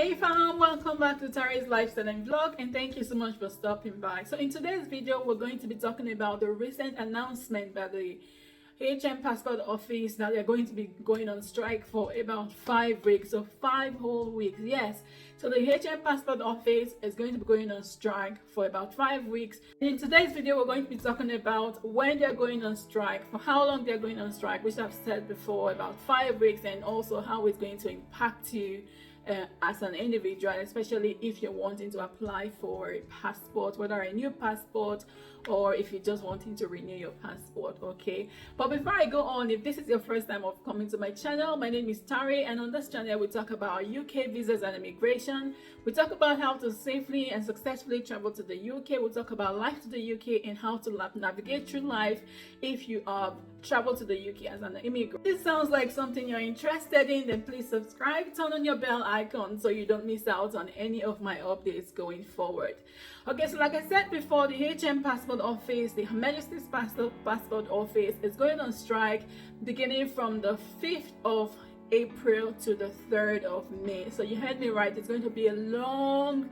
Hey fam, welcome back to Tari's Lifestyle and Vlog, and thank you so much for stopping by. So in today's video, we're going to be talking about the recent announcement by the HM Passport Office that they're going to be going on strike for about 5 weeks, so 5 whole weeks. Yes, so the HM Passport Office is going to be going on strike for about 5 weeks. In today's video, we're going to be talking about when they're going on strike, for how long they're going on strike, which I've said before, about 5 weeks, and also how it's going to impact you as an individual, especially if you're wanting to apply for a passport, whether a new passport or if you're just wanting to renew your passport. Okay, but before I go on, if this is your first time of coming to my channel, my name is Tari, and on this channel we talk about UK visas and immigration. We talk about how to safely and successfully travel to the UK. We talk about life to the UK and how to navigate through life if you are travel to the UK as an immigrant. If this sounds like something you're interested in, then please subscribe, turn on your bell icon so you don't miss out on any of my updates going forward. Okay, so like I said before, the HM Passport Office, the Her Majesty's Passport Office, is going on strike beginning from the 5th of April to the 3rd of May. So you heard me right, it's going to be a long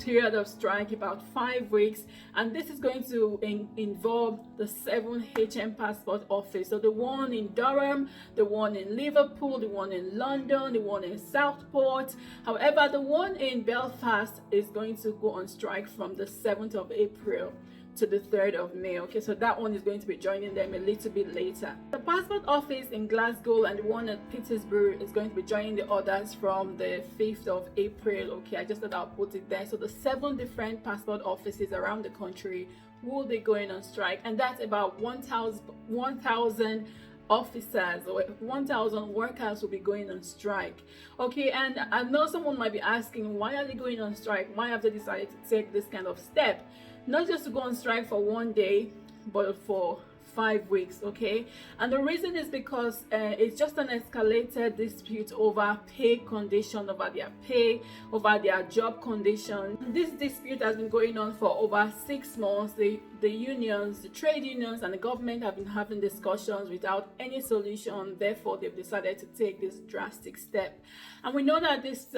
period of strike, about 5 weeks, and this is going to involve the 7 HM Passport Office. So the one in Durham, the one in Liverpool, the one in London, the one in Southport. However, the one in Belfast is going to go on strike from the 7th of April to the 3rd of May. Okay, so that one is going to be joining them a little bit later. The passport office in Glasgow and the one at Peterborough is going to be joining the others from the 5th of April. Okay, I just thought I'll put it there. So the 7 different passport offices around the country will be going on strike, and that's about 1,000 officers or 1,000 workers will be going on strike. Okay, and I know someone might be asking, why are they going on strike? Why have they decided to take this kind of step? Not just to go on strike for one day, but for 5 weeks. Okay, and the reason is because it's just an escalated dispute over pay condition, over their pay, over their job condition. This dispute has been going on for over 6 months. The unions, the trade unions, and the government have been having discussions without any solution. Therefore, they've decided to take this drastic step. And we know that this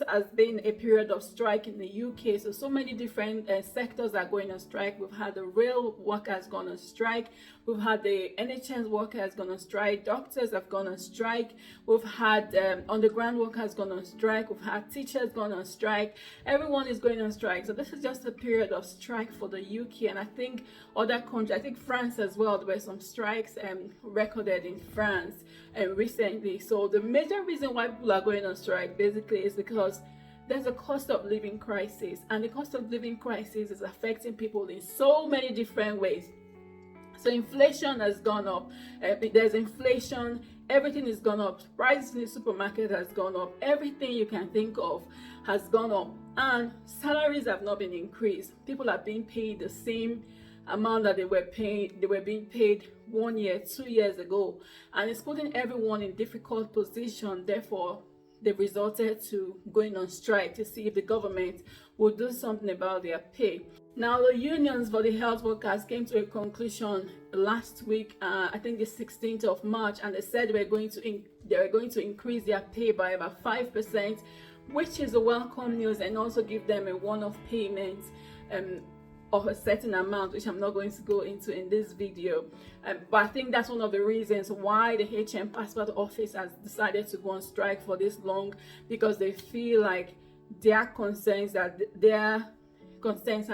has been a period of strike in the UK. So many different sectors are going on strike. We've had the rail workers gone on strike. We've had the NHS workers gone on strike. Doctors have gone on strike. We've had underground workers gone on strike. We've had teachers gone on strike. Everyone is going on strike. So this is just a period of strike for the UK, and I think other countries, I think France as well, there were some strikes recorded in France recently. So the major reason why people are going on strike basically is because there's a cost of living crisis, and the cost of living crisis is affecting people in so many different ways. So inflation has gone up. There's inflation. Everything is gone up. Prices in the supermarket has gone up. Everything you can think of has gone up, and salaries have not been increased. People are being paid the same amount that they were being paid 1 year, 2 years ago, and it's putting everyone in difficult position. Therefore, they've resorted to going on strike to see if the government will do something about their pay. Now, the unions for the health workers came to a conclusion last week, I think the 16th of March, and they said they were going to increase their pay by about 5%, which is a welcome news, and also give them a one-off payment of a certain amount, which I'm not going to go into in this video. But I think that's one of the reasons why the HM Passport Office has decided to go on strike for this long, because they feel like their concerns are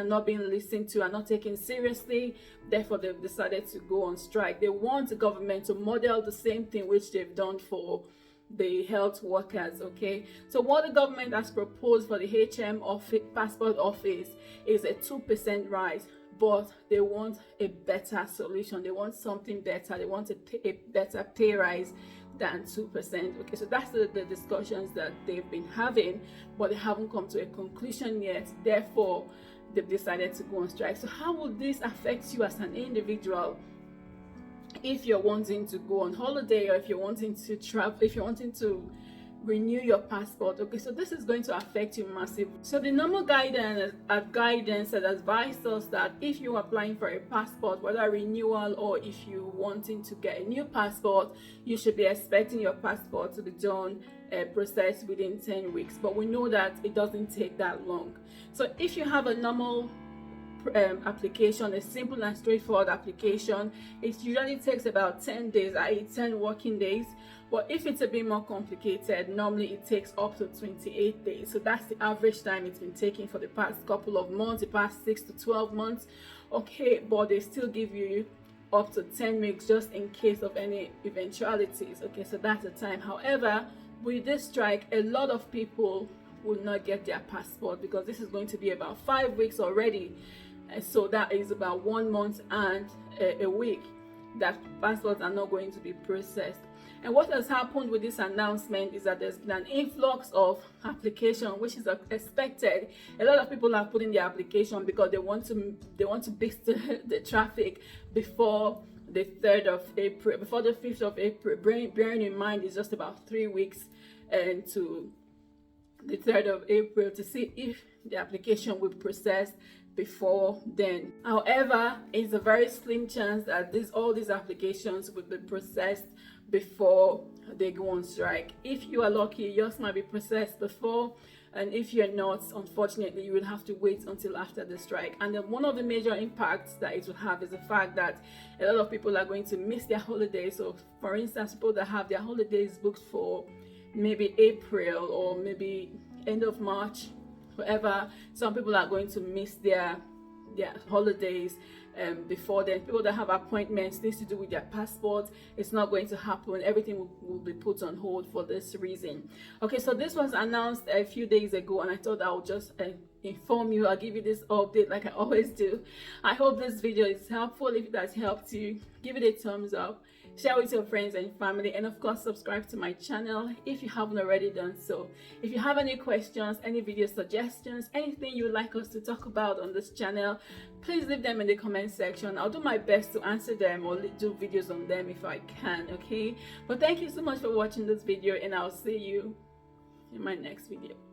not being listened to, are not taken seriously. Therefore, they've decided to go on strike. They want the government to model the same thing which they've done for the health workers. Okay, so what the government has proposed for the HM Passport Office is a 2% rise, but they want a better solution. They want something better. They want a better pay rise than 2%. Okay, so that's the discussions that they've been having, but they haven't come to a conclusion yet. Therefore, they've decided to go on strike. So how will this affect you as an individual? If you're wanting to go on holiday, or if you're wanting to travel, if you're wanting to renew your passport. Okay, so this is going to affect you massively. So the normal guidance has advised us that if you're applying for a passport, whether renewal or if you're wanting to get a new passport, you should be expecting your passport to be done processed within 10 weeks. But we know that it doesn't take that long. So if you have a normal application, a simple and straightforward application, it usually takes about 10 days, i.e. 10 working days. But if it's a bit more complicated, normally it takes up to 28 days. So that's the average time it's been taking for the past couple of months, the past 6 to 12 months. Okay, but they still give you up to 10 weeks just in case of any eventualities. Okay, so that's the time. However, with this strike, a lot of people will not get their passport because this is going to be about 5 weeks already. And so that is about 1 month and a week that passports are not going to be processed. And what has happened with this announcement is that there's been an influx of application, which is expected. A lot of people are putting their application because they want to beat the traffic before the 3rd of April, before the 5th of April. Bearing in mind it's just about 3 weeks and to the 3rd of April to see if the application will process before then. However, it's a very slim chance that all these applications will be processed before they go on strike. If you are lucky, yours might be processed before, and if you're not, unfortunately, you will have to wait until after the strike. And then one of the major impacts that it will have is the fact that a lot of people are going to miss their holidays. So for instance, people that have their holidays booked for maybe April or maybe end of March, whatever, some people are going to miss their holidays before then. People that have appointments, things to do with their passport, it's not going to happen. Everything will be put on hold for this reason. Okay, so this was announced a few days ago, and I thought I would just inform you. I'll give you this update like I always do. I hope this video is helpful. If it has helped you, give it a thumbs up, share with your friends and family, and of course subscribe to my channel if you haven't already done so. If you have any questions, any video suggestions, anything you would like us to talk about on this channel, please leave them in the comment section. I'll do my best to answer them or do videos on them if I can. Okay, but thank you so much for watching this video, and I'll see you in my next video.